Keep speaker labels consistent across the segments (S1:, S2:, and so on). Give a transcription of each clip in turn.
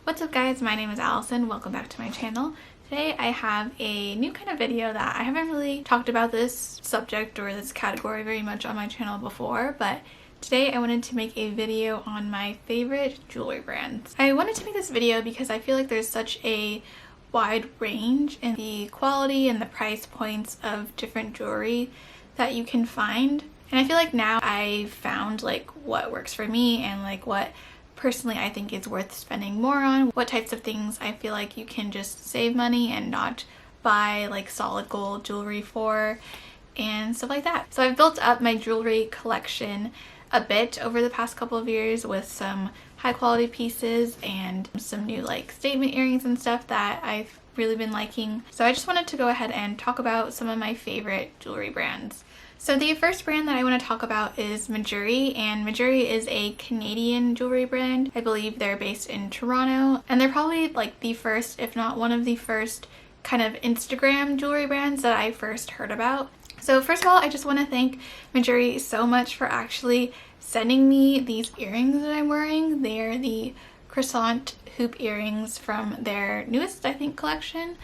S1: What's up guys, my name is Allison. Welcome back to my channel. Today I have a new kind of video that I haven't really talked about this subject or this category very much on my channel before, but today I wanted to make a video on my favorite jewelry brands. I wanted to make this video because I feel like there's such a wide range in the quality and the price points of different jewelry that you can find. And I feel like now I've found like what works for me and like what personally I think is worth spending more on, what types of things I feel like you can just save money and not buy like solid gold jewelry for and stuff like that. So I've built up my jewelry collection a bit over the past couple of years with some high quality pieces and some new like statement earrings and stuff that I've really been liking. So I just wanted to go ahead and talk about some of my favorite jewelry brands. So the first brand that I want to talk about is Mejuri, and Mejuri is a Canadian jewelry brand. I believe they're based in Toronto, and they're probably like the first, if not one of the first, kind of Instagram jewelry brands that I first heard about. So first of all, I just want to thank Mejuri so much for actually sending me these earrings that I'm wearing. They are the croissant hoop earrings from their newest, I think, collection,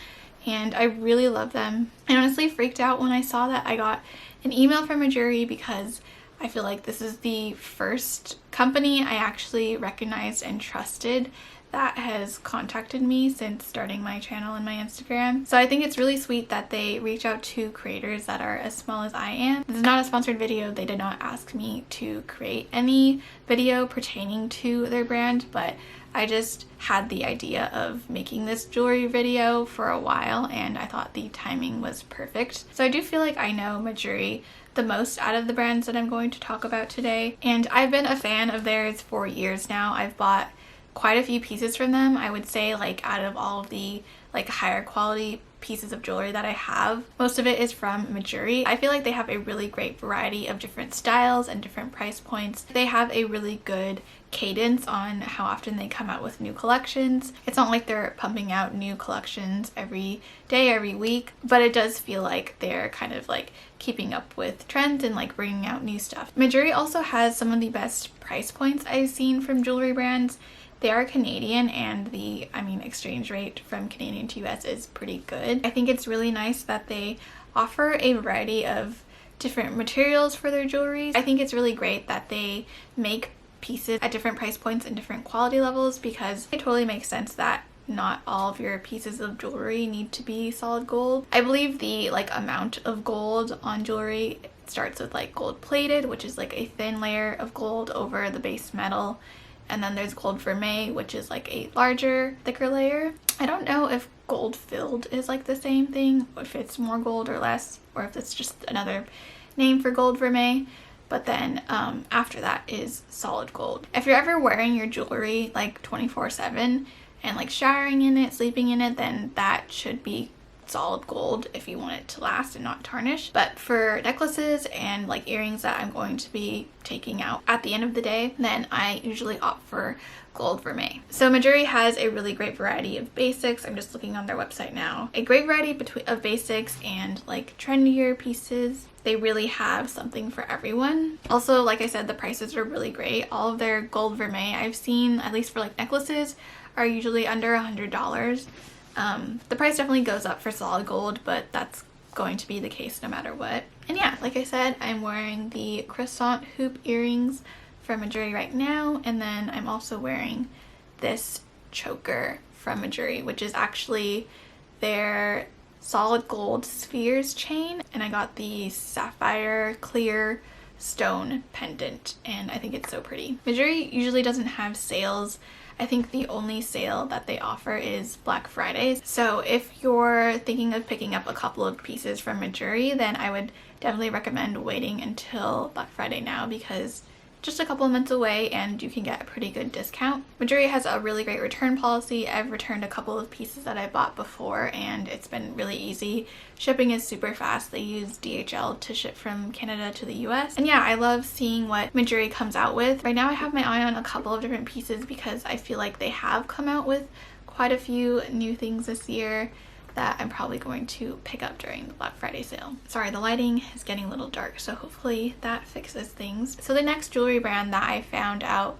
S1: and I really love them. I honestly freaked out when I saw that I got an email from Mejuri because I feel like this is the first company I actually recognized and trusted that has contacted me since starting my channel and my Instagram. So I think it's really sweet that they reach out to creators that are as small as I am. This is not a sponsored video. They did not ask me to create any video pertaining to their brand, but I just had the idea of making this jewelry video for a while and I thought the timing was perfect. So I do feel like I know Mejuri the most out of the brands that I'm going to talk about today, and I've been a fan of theirs for years now. I've bought quite a few pieces from them. I would say like out of all of the like higher quality pieces of jewelry that I have, most of it is from Mejuri. I feel like they have a really great variety of different styles and different price points. They have a really good cadence on how often they come out with new collections. It's not like they're pumping out new collections every day, every week, but it does feel like they're kind of like keeping up with trends and like bringing out new stuff. Mejuri also has some of the best price points I've seen from jewelry brands. They are Canadian, and the exchange rate from Canadian to US is pretty good. I think it's really nice that they offer a variety of different materials for their jewelry. I think it's really great that they make pieces at different price points and different quality levels, because it totally makes sense that not all of your pieces of jewelry need to be solid gold. I believe the like amount of gold on jewelry starts with like gold plated, which is like a thin layer of gold over the base metal. And then there's gold vermeil, which is like a larger, thicker layer. I don't know if gold filled is like the same thing, if it's more gold or less, or if it's just another name for gold vermeil. But then after that is solid gold. If you're ever wearing your jewelry like 24/7 and like showering in it, sleeping in it, then that should be solid gold if you want it to last and not tarnish. But for necklaces and like earrings that I'm going to be taking out at the end of the day, then I usually opt for gold vermeil. So Mejuri has a really great variety of basics. I'm just looking on their website now. A great variety of basics and like trendier pieces. They really have something for everyone. Also, like I said, the prices are really great. All of their gold vermeil I've seen, at least for like necklaces, are usually under $100. The price definitely goes up for solid gold, but that's going to be the case no matter what. And yeah, like I said, I'm wearing the croissant hoop earrings from Mejuri right now, and then I'm also wearing this choker from Mejuri, which is actually their solid gold spheres chain, and I got the sapphire clear stone pendant, and I think it's so pretty. Mejuri usually doesn't have sales. I think the only sale that they offer is Black Fridays. So if you're thinking of picking up a couple of pieces from Mejuri, then I would definitely recommend waiting until Black Friday now, because just a couple of months away and you can get a pretty good discount. Mejuri has a really great return policy. I've returned a couple of pieces that I bought before and it's been really easy. Shipping is super fast. They use DHL to ship from Canada to the US. And yeah, I love seeing what Mejuri comes out with. Right now I have my eye on a couple of different pieces because I feel like they have come out with quite a few new things this year that I'm probably going to pick up during the Black Friday sale. Sorry, the lighting is getting a little dark, so hopefully that fixes things. So the next jewelry brand that I found out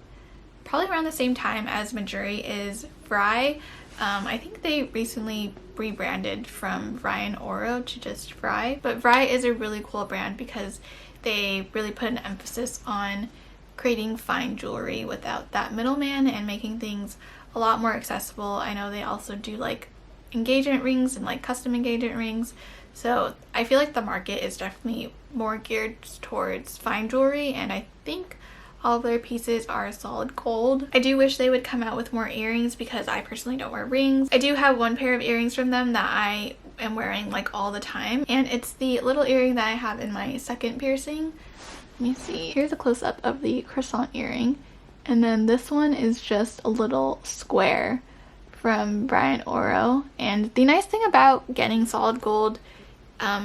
S1: probably around the same time as Mejuri is Frye. I think they recently rebranded from Vrai and Oro to just Frye. But Frye is a really cool brand because they really put an emphasis on creating fine jewelry without that middleman and making things a lot more accessible. I know they also do like engagement rings and like custom engagement rings. So I feel like the market is definitely more geared towards fine jewelry, and I think all of their pieces are solid gold. I do wish they would come out with more earrings because I personally don't wear rings. I do have one pair of earrings from them that I am wearing like all the time, and it's the little earring that I have in my second piercing. Let me see. Here's a close-up of the croissant earring, and then this one is just a little square from Vrai and Oro. And the nice thing about getting solid gold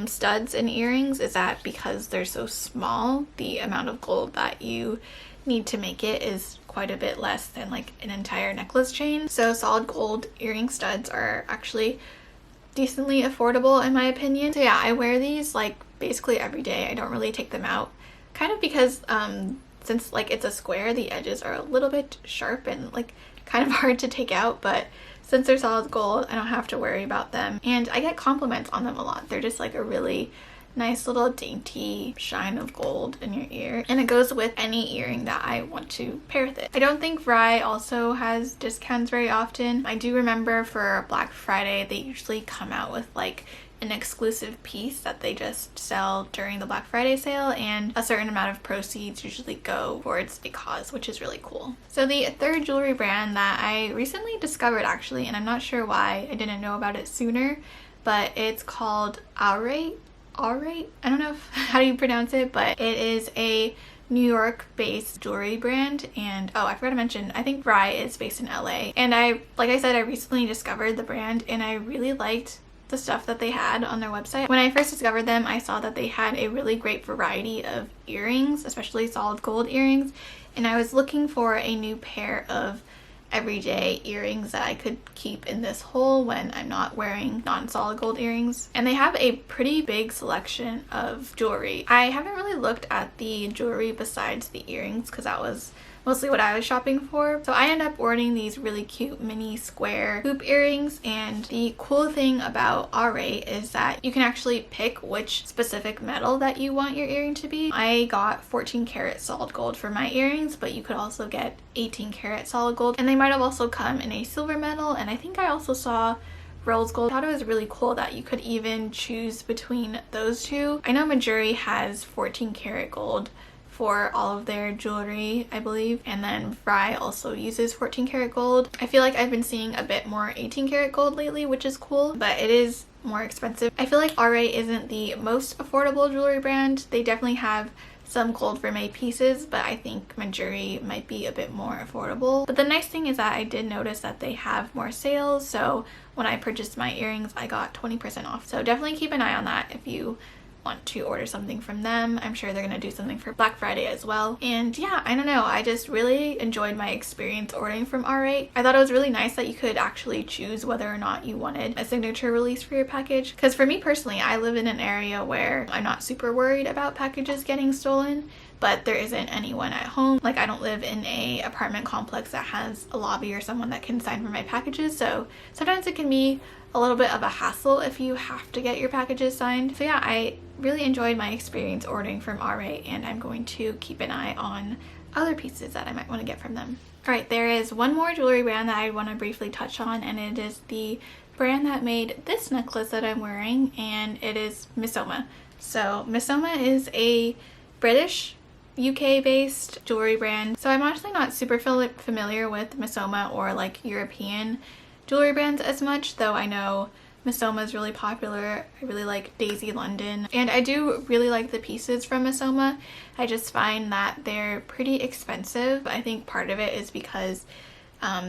S1: studs and earrings is that because they're so small, the amount of gold that you need to make it is quite a bit less than like an entire necklace chain. So solid gold earring studs are actually decently affordable in my opinion. So yeah, I wear these like basically every day. I don't really take them out, kind of because since like it's a square, the edges are a little bit sharp and like kind of hard to take out, but since they're solid gold, I don't have to worry about them, and I get compliments on them a lot. They're just like a really nice little dainty shine of gold in your ear, and it goes with any earring that I want to pair with it. I don't think Frye also has discounts very often. I do remember for Black Friday they usually come out with like an exclusive piece that they just sell during the Black Friday sale, and a certain amount of proceeds usually go towards a cause, which is really cool. So the third jewelry brand that I recently discovered actually, and I'm not sure why I didn't know about it sooner, but it's called Aurate. I don't know how do you pronounce it, but it is a New York based jewelry brand. And oh, I forgot to mention, I think Frye is based in LA, and like I said, I recently discovered the brand and I really liked the stuff that they had on their website. When I first discovered them, I saw that they had a really great variety of earrings, especially solid gold earrings, and I was looking for a new pair of everyday earrings that I could keep in this hole when I'm not wearing non-solid gold earrings. And they have a pretty big selection of jewelry. I haven't really looked at the jewelry besides the earrings because that was mostly what I was shopping for. So I ended up ordering these really cute mini square hoop earrings, and the cool thing about Aurate is that you can actually pick which specific metal that you want your earring to be. I got 14 karat solid gold for my earrings, but you could also get 18 karat solid gold, and they might have also come in a silver metal, and I think I also saw rose gold. I thought it was really cool that you could even choose between those two. I know Mejuri has 14 karat gold for all of their jewelry, I believe, and then Frye also uses 14 karat gold. I feel like I've been seeing a bit more 18 karat gold lately, which is cool, but it is more expensive. I feel like Aurate isn't the most affordable jewelry brand. They definitely have some gold vermeil pieces, but I think Mejuri might be a bit more affordable. But the nice thing is that I did notice that they have more sales, so when I purchased my earrings I got 20% off. So definitely keep an eye on that if you want to order something from them. I'm sure they're gonna do something for Black Friday as well. And yeah, I don't know, I just really enjoyed my experience ordering from Aurate. I thought it was really nice that you could actually choose whether or not you wanted a signature release for your package, because for me personally, I live in an area where I'm not super worried about packages getting stolen, but there isn't anyone at home. Like, I don't live in a apartment complex that has a lobby or someone that can sign for my packages, so sometimes it can be a little bit of a hassle if you have to get your packages signed. So yeah, I really enjoyed my experience ordering from Aurate, and I'm going to keep an eye on other pieces that I might want to get from them. Alright, there is one more jewelry brand that I want to briefly touch on, and it is the brand that made this necklace that I'm wearing, and it is Missoma. So Missoma is a British UK based jewelry brand. So I'm actually not super familiar with Missoma or like European jewelry brands as much, though I know Missoma is really popular. I really like Daisy London, and I do really like the pieces from Missoma. I just find that they're pretty expensive. I think part of it is because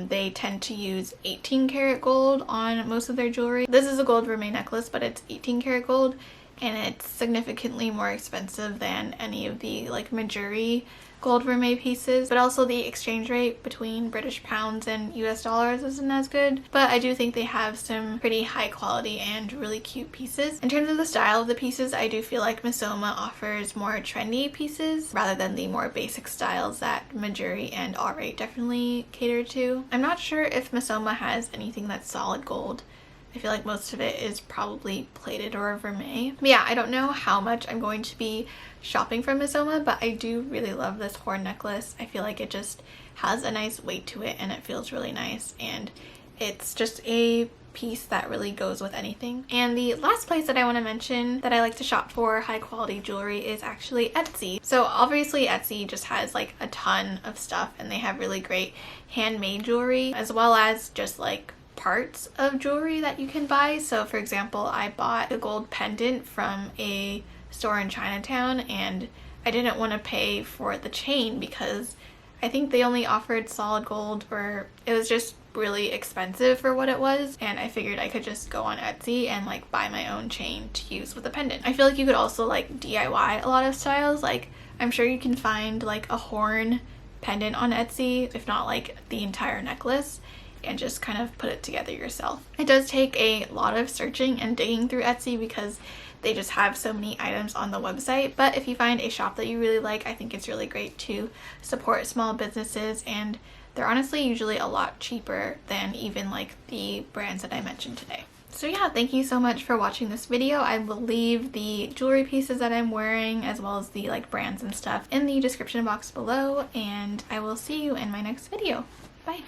S1: they tend to use 18 karat gold on most of their jewelry. This is a gold vermeil necklace, but it's 18 karat gold, and it's significantly more expensive than any of the like Mejuri gold vermeil pieces, but also the exchange rate between British pounds and US dollars isn't as good. But I do think they have some pretty high quality and really cute pieces. In terms of the style of the pieces, I do feel like Mejuri offers more trendy pieces rather than the more basic styles that Mejuri and Aurate definitely cater to. I'm not sure if Mejuri has anything that's solid gold. I feel like most of it is probably plated or vermeil. But yeah, I don't know how much I'm going to be shopping from Mejuri, but I do really love this horn necklace. I feel like it just has a nice weight to it and it feels really nice, and it's just a piece that really goes with anything. And the last place that I want to mention that I like to shop for high quality jewelry is actually Etsy. So obviously Etsy just has like a ton of stuff, and they have really great handmade jewelry as well as just like parts of jewelry that you can buy. So for example, I bought a gold pendant from a store in Chinatown, and I didn't want to pay for the chain because I think they only offered solid gold, or it was just really expensive for what it was, and I figured I could just go on Etsy and like buy my own chain to use with a pendant. I feel like you could also like DIY a lot of styles. Like I'm sure you can find like a horn pendant on Etsy, if not like the entire necklace, and just kind of put it together yourself. It does take a lot of searching and digging through Etsy because they just have so many items on the website, but if you find a shop that you really like, I think it's really great to support small businesses, and they're honestly usually a lot cheaper than even like the brands that I mentioned today. So yeah, thank you so much for watching this video. I will leave the jewelry pieces that I'm wearing as well as the like brands and stuff in the description box below, and I will see you in my next video. Bye!